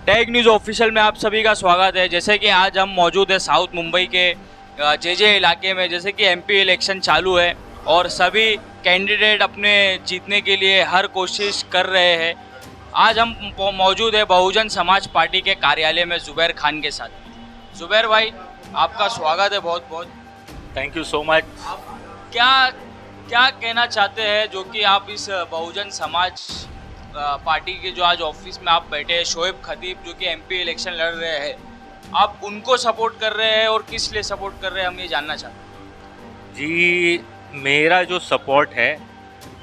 Tech news official में आप सभी का स्वागत है। जैसे कि आज हम मौजूद है साउथ मुंबई के जे इलाके में। जैसे कि एमपी इलेक्शन चालू है और सभी कैंडिडेट अपने जीतने के लिए हर कोशिश कर रहे हैं। आज हम मौजूद है बहुजन समाज पार्टी के कार्यालय में ज़ुबैर खान के साथ। ज़ुबैर भाई, आपका स्वागत है बहुत बहुत। Thank you so much. आप क्या क्या कहना चाहते हैं जो कि आप इस बहुजन समाज पार्टी के जो आज ऑफिस में आप बैठे हैं, शोएब खतीब जो कि एमपी इलेक्शन लड़ रहे हैं, आप उनको सपोर्ट कर रहे हैं और किस लिए सपोर्ट कर रहे हैं, हम ये जानना चाहते हैं। जी, मेरा जो सपोर्ट है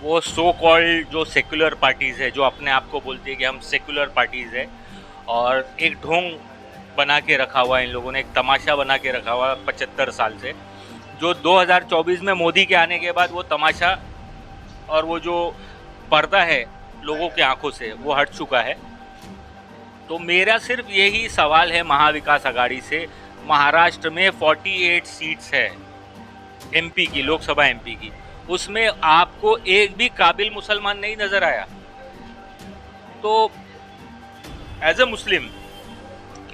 वो सो कॉल्ड जो सेकुलर पार्टीज़ है, जो अपने आप को बोलती है कि हम सेकुलर पार्टीज़ है, और एक ढोंग बना के रखा हुआ है इन लोगों ने, एक तमाशा बना के रखा हुआ है 75 साल से, जो 2024 में मोदी के आने के बाद वो तमाशा और वो जो पर्दा है लोगों की आंखों से वो हट चुका है। तो मेरा सिर्फ यही सवाल है महाविकास आघाड़ी से, महाराष्ट्र में 48 सीट्स है एमपी की, लोकसभा एमपी की, उसमें आपको एक भी काबिल मुसलमान नहीं नज़र आया। तो एज ए मुस्लिम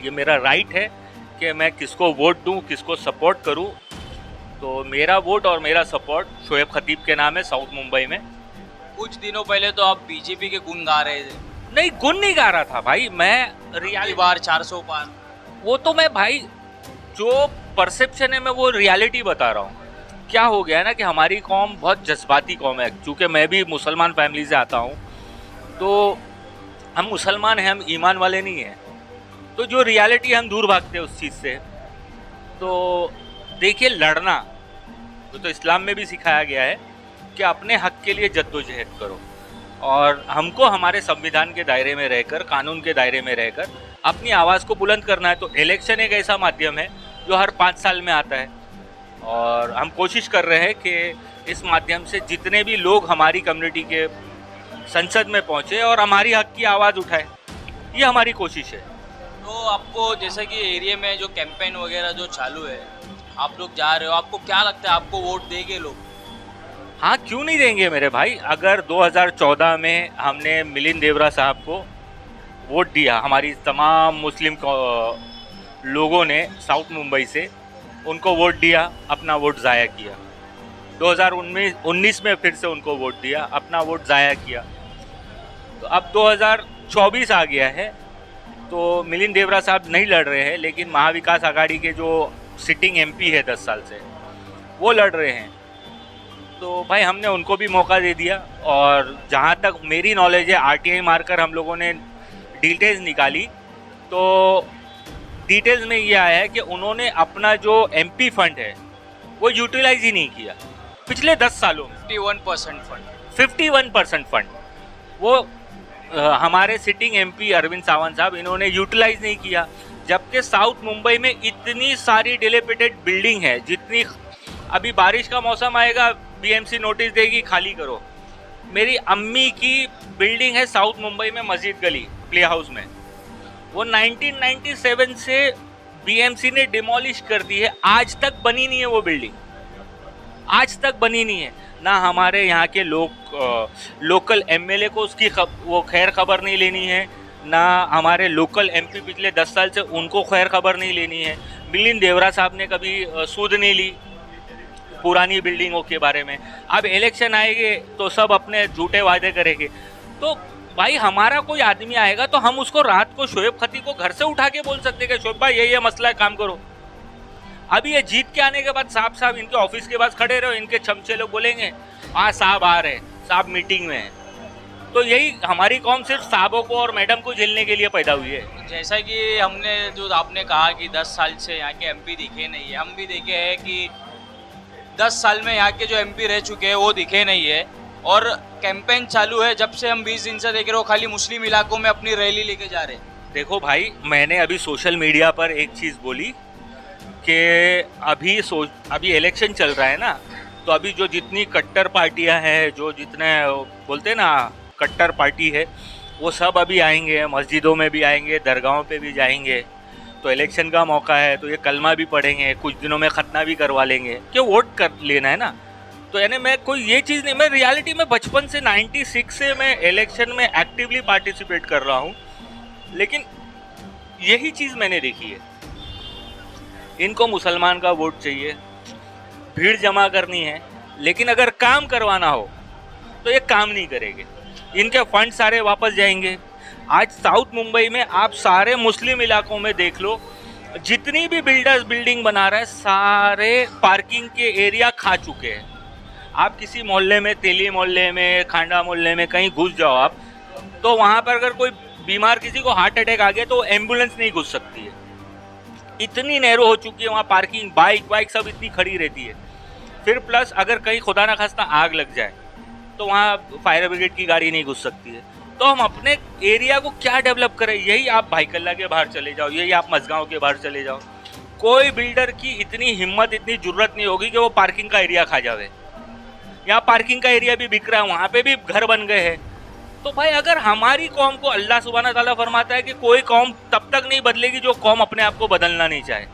ये मेरा राइट है कि मैं किसको वोट दूं, किसको सपोर्ट करूं। तो मेरा वोट और मेरा सपोर्ट शोएब खतीब के नाम है साउथ मुंबई में। कुछ दिनों पहले तो आप बीजेपी के गुण गा रहे थे। नहीं, गुण नहीं गा रहा था भाई, मैं रियलिटी बार 400 पार, वो तो मैं भाई जो परसेप्शन है मैं वो रियलिटी बता रहा हूँ। क्या हो गया है ना कि हमारी कौम बहुत जज्बाती कौम है, क्योंकि मैं भी मुसलमान फैमिली से आता हूँ, तो हम मुसलमान हैं, हम ईमान वाले नहीं हैं। तो जो रियलिटी हम दूर भागते हैं उस चीज़ से। तो देखिए, लड़ना तो इस्लाम में भी सिखाया गया है कि अपने हक के लिए जद्दोजहद करो, और हमको हमारे संविधान के दायरे में रहकर, कानून के दायरे में रहकर अपनी आवाज़ को बुलंद करना है। तो इलेक्शन एक ऐसा माध्यम है जो हर 5 साल में आता है, और हम कोशिश कर रहे हैं कि इस माध्यम से जितने भी लोग हमारी कम्युनिटी के संसद में पहुँचे और हमारी हक की आवाज़ उठाए, ये हमारी कोशिश है। तो आपको जैसे कि एरिया में जो कैंपेन वगैरह जो चालू है, आप लोग जा रहे हो, आपको क्या लगता है आपको वोट देंगे लोग? हाँ, क्यों नहीं देंगे मेरे भाई। अगर 2014 में हमने मिलिंद देवरा साहब को वोट दिया, हमारी तमाम मुस्लिम लोगों ने साउथ मुंबई से उनको वोट दिया, अपना वोट ज़ाया किया। 2019 में फिर से उनको वोट दिया, अपना वोट ज़ाया किया। तो अब 2024 आ गया है, तो मिलिंद देवरा साहब नहीं लड़ रहे हैं, लेकिन महाविकास आघाड़ी के जो सिटिंग एमपी है 10 साल से, वो लड़ रहे हैं। तो भाई हमने उनको भी मौका दे दिया, और जहाँ तक मेरी नॉलेज है आरटीआई मारकर हम लोगों ने डिटेल्स निकाली, तो डिटेल्स में ये आया है कि उन्होंने अपना जो एमपी फंड है वो यूटिलाइज ही नहीं किया पिछले 10 सालों में। 51% फंड वो हमारे सिटिंग एमपी अरविंद सावंत साहब, इन्होंने यूटिलाइज नहीं किया। जबकि साउथ मुंबई में इतनी सारी डिलेपिटेड बिल्डिंग है, जितनी अभी बारिश का मौसम आएगा बीएमसी नोटिस देगी खाली करो। मेरी अम्मी की बिल्डिंग है साउथ मुंबई में मस्जिद गली प्ले हाउस में, वो 1997 से बीएमसी ने डिमोलिश कर दी है, आज तक बनी नहीं है वो बिल्डिंग, आज तक बनी नहीं है। ना हमारे यहाँ के लोकल एमएलए को उसकी वो खैर खबर नहीं लेनी है, ना हमारे लोकल एमपी पिछले 10 साल से उनको खैर खबर नहीं लेनी है। मिलिंद देवरा साहब ने कभी सूद नहीं ली पुरानी बिल्डिंगों के बारे में। अब इलेक्शन आएंगे तो सब अपने झूठे वादे करेंगे। तो भाई हमारा कोई आदमी आएगा तो हम उसको रात को शोएब खतीब को घर से उठा के बोल सकते हैं कि शोएब भाई ये मसला है, काम करो। अभी ये जीत के आने के बाद साहब इनके ऑफिस के पास खड़े रहो, इनके चमचे लोग बोलेंगे हाँ साहब आ रहे, साहब मीटिंग में है। तो यही हमारी कौम सिर्फ साहबों को और मैडम को झेलने के लिए पैदा हुई है। जैसा कि हमने जो आपने कहा कि 10 साल से यहाँ के एमपी दिखे नहीं है, हम भी देखे हैं कि 10 साल में यहाँ के जो एमपी रह चुके हैं वो दिखे नहीं है, और कैंपेन चालू है जब से हम 20 दिन से देख रहे हो, खाली मुस्लिम इलाकों में अपनी रैली लेके जा रहे हैं। देखो भाई, मैंने अभी सोशल मीडिया पर एक चीज़ बोली कि अभी इलेक्शन चल रहा है ना, तो अभी जो जितनी कट्टर पार्टियां हैं, जो जितने बोलते हैं ना कट्टर पार्टी है, वो सब अभी आएंगे, मस्जिदों में भी आएंगे, दरगाहों पे भी जाएंगे। तो इलेक्शन का मौका है, तो ये कलमा भी पढ़ेंगे, कुछ दिनों में खतना भी करवा लेंगे, क्यों वोट कर लेना है ना। तो यानी मैं कोई ये चीज़ नहीं, मैं रियलिटी में बचपन से 96 से मैं इलेक्शन में एक्टिवली पार्टिसिपेट कर रहा हूँ, लेकिन यही चीज़ मैंने देखी है। इनको मुसलमान का वोट चाहिए, भीड़ जमा करनी है, लेकिन अगर काम करवाना हो तो ये काम नहीं करेंगे। इनके फंड सारे वापस जाएंगे। आज साउथ मुंबई में आप सारे मुस्लिम इलाकों में देख लो, जितनी भी बिल्डर्स बिल्डिंग बना रहे हैं सारे पार्किंग के एरिया खा चुके हैं। आप किसी मोहल्ले में, तेली मोहल्ले में, खांडा मोहल्ले में कहीं घुस जाओ आप, तो वहाँ पर अगर कोई बीमार किसी को हार्ट अटैक आ गया तो एम्बुलेंस नहीं घुस सकती है। इतनी नैरो हो चुकी है वहाँ पार्किंग, बाइक सब इतनी खड़ी रहती है। फिर प्लस अगर कहीं खुदा ना खास्ता आग लग जाए तो वहाँ फायर ब्रिगेड की गाड़ी नहीं घुस सकती है। तो हम अपने एरिया को क्या डेवलप करें? यही आप भाईकल्ला के बाहर चले जाओ, यही आप मझगांव के बाहर चले जाओ, कोई बिल्डर की इतनी हिम्मत, इतनी जुर्रत नहीं होगी कि वो पार्किंग का एरिया खा जावे। यहाँ पार्किंग का एरिया भी बिक रहा है, वहाँ पे भी घर बन गए हैं। तो भाई अगर हमारी कौम को, अल्लाह सुब्हाना ताला फरमाता है कि कोई कौम तब तक नहीं बदलेगी जो कौम अपने आप को बदलना नहीं चाहे।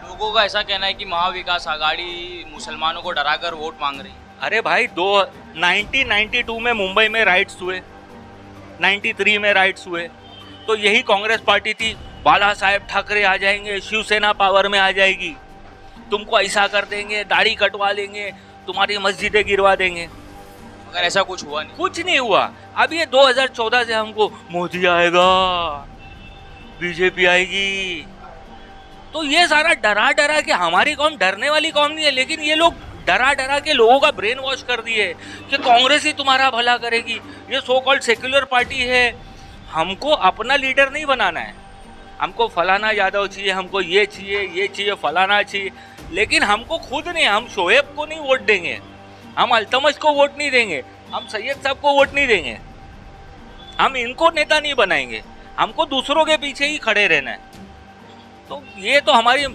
लोगों का ऐसा कहना है कि महाविकास आघाड़ी मुसलमानों को डराकर वोट मांग रही है। अरे भाई 1992 में मुंबई में राइट्स हुए, 93 में राइट्स हुए, तो यही कांग्रेस पार्टी थी, बाला साहेब ठाकरे आ जाएंगे, शिवसेना पावर में आ जाएगी, तुमको ऐसा कर देंगे, दाढ़ी कटवा लेंगे, तुम्हारी मस्जिदें गिरवा देंगे। अगर ऐसा कुछ हुआ नहीं, कुछ नहीं हुआ। अब ये 2014 से हमको मोदी आएगा, बीजेपी आएगी, तो ये सारा डरा डरा के, हमारी कौम डरने वाली कौम नहीं है, लेकिन ये लोग डरा डरा के लोगों का ब्रेन वॉश कर दिए कि कांग्रेस ही तुम्हारा भला करेगी, ये सो कॉल्ड सेक्युलर पार्टी है। हमको अपना लीडर नहीं बनाना है, हमको फलाना यादव चाहिए, हमको ये चाहिए, फलाना चाहिए, लेकिन हमको खुद नहीं, हम शोएब को नहीं वोट देंगे, हम अल्तमश को वोट नहीं देंगे, हम सैयद साहब को वोट नहीं देंगे, हम इनको नेता नहीं बनाएंगे, हमको दूसरों के पीछे ही खड़े रहना है। तो ये तो हमारी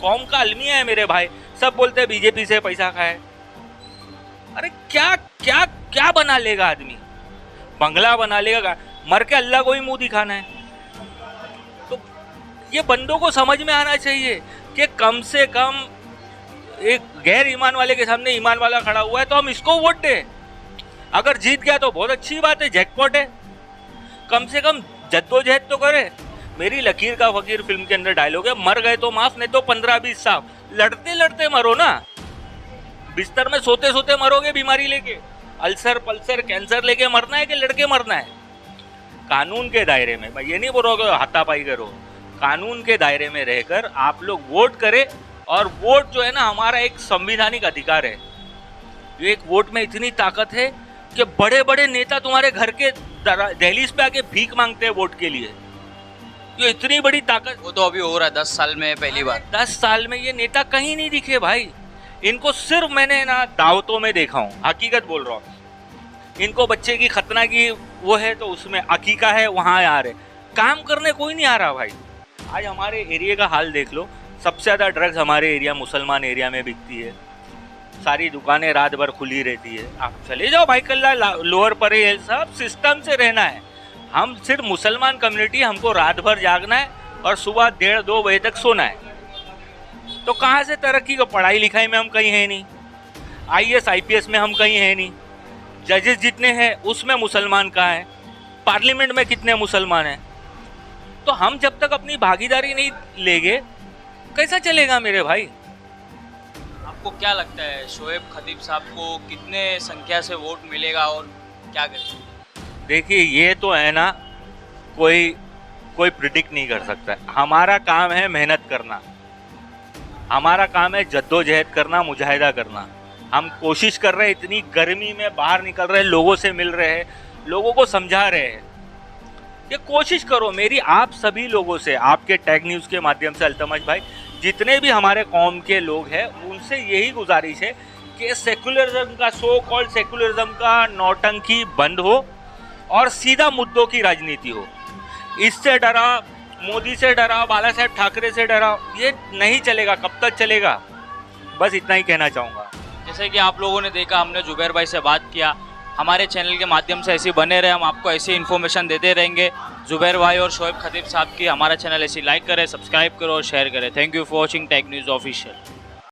कौम का अलमिया है मेरे भाई। सब बोलते हैं बीजेपी से पैसा खाए, अरे क्या क्या क्या बना लेगा आदमी? बंगला बना लेगा, मर के अल्लाह को ही मुंह दिखाना है। तो ये बंदों को समझ में आना चाहिए कि कम से कम एक गैर ईमान वाले के सामने ईमान वाला खड़ा हुआ है तो हम इसको वोट दें। अगर जीत गया तो बहुत अच्छी बात है, जैकपॉट है, कम से कम जद्दोजहद तो करे। मेरी लकीर का फकीर फिल्म के अंदर डायलॉग है, मर गए तो माफ, नहीं तो 15-20 साल। लड़ते लड़ते मरो ना, बिस्तर में सोते सोते मरोगे बीमारी लेके, अल्सर पल्सर कैंसर लेके मरना है कि लड़के मरना है? कानून के दायरे में, मैं ये नहीं बोल रहा हूँ हाथापाई करो, कानून के दायरे में रहकर आप लोग वोट करें। और वोट जो है ना हमारा एक संवैधानिक अधिकार है। ये एक वोट में इतनी ताकत है कि बड़े बड़े नेता तुम्हारे घर के दहलीज पे आके भीख मांगते हैं वोट के लिए। ये इतनी बड़ी ताकत, वो तो अभी हो रहा है 10 साल में पहली बार। 10 साल में ये नेता कहीं नहीं दिखे भाई। इनको सिर्फ मैंने ना दावतों में देखा हूँ, हकीकत बोल रहा हूँ। इनको बच्चे की खतना की वो है तो उसमें अकीका है, वहाँ आ रहे, काम करने कोई नहीं आ रहा भाई। आज हमारे एरिया का हाल देख लो, सबसे ज़्यादा ड्रग्स हमारे एरिया, मुसलमान एरिया में बिकती है। सारी दुकानें रात भर खुली रहती है। आप चले जाओ भाईकल्ला, लोअर परेल, सब सिस्टम से रहना है। हम सिर्फ मुसलमान कम्युनिटी, हमको रात भर जागना है और सुबह 1:30-2 बजे तक सोना है। तो कहाँ से तरक्की? को पढ़ाई लिखाई में हम कहीं है नहीं, IAS IPS में हम कहीं है नहीं, जजेस जितने हैं उसमें मुसलमान कहाँ है, पार्लियामेंट में कितने मुसलमान हैं? तो हम जब तक अपनी भागीदारी नहीं लेंगे कैसा चलेगा मेरे भाई? आपको क्या लगता है शोएब खतीब साहब को कितने संख्या से वोट मिलेगा और क्या करेंगे? देखिए ये तो है ना, कोई प्रिडिक्ट नहीं कर सकता। हमारा काम है मेहनत करना, हमारा काम है जद्दोजहद करना, मुजाहिदा करना। हम कोशिश कर रहे हैं, इतनी गर्मी में बाहर निकल रहे हैं, लोगों से मिल रहे हैं, लोगों को समझा रहे हैं कि कोशिश करो। मेरी आप सभी लोगों से, आपके टैग न्यूज़ के माध्यम से अल्तमश भाई, जितने भी हमारे कौम के लोग हैं, उनसे यही गुजारिश है कि सेकुलरिज्म का, सो कॉल्ड सेकुलरिज्म का नौटंकी बंद हो और सीधा मुद्दों की राजनीति हो। इससे डरा, मोदी से डरा, बाला साहेब ठाकरे से डरा, ये नहीं चलेगा। कब तक चलेगा? बस इतना ही कहना चाहूँगा। जैसे कि आप लोगों ने देखा, हमने जुबैर भाई से बात किया। हमारे चैनल के माध्यम से ऐसे बने रहे, हम आपको ऐसी इन्फॉर्मेशन देते रहेंगे। जुबैर भाई और शोएब खतीब साहब की हमारा चैनल ऐसी लाइक करें, सब्सक्राइब करो और शेयर करें। Thank you for watching tag news official.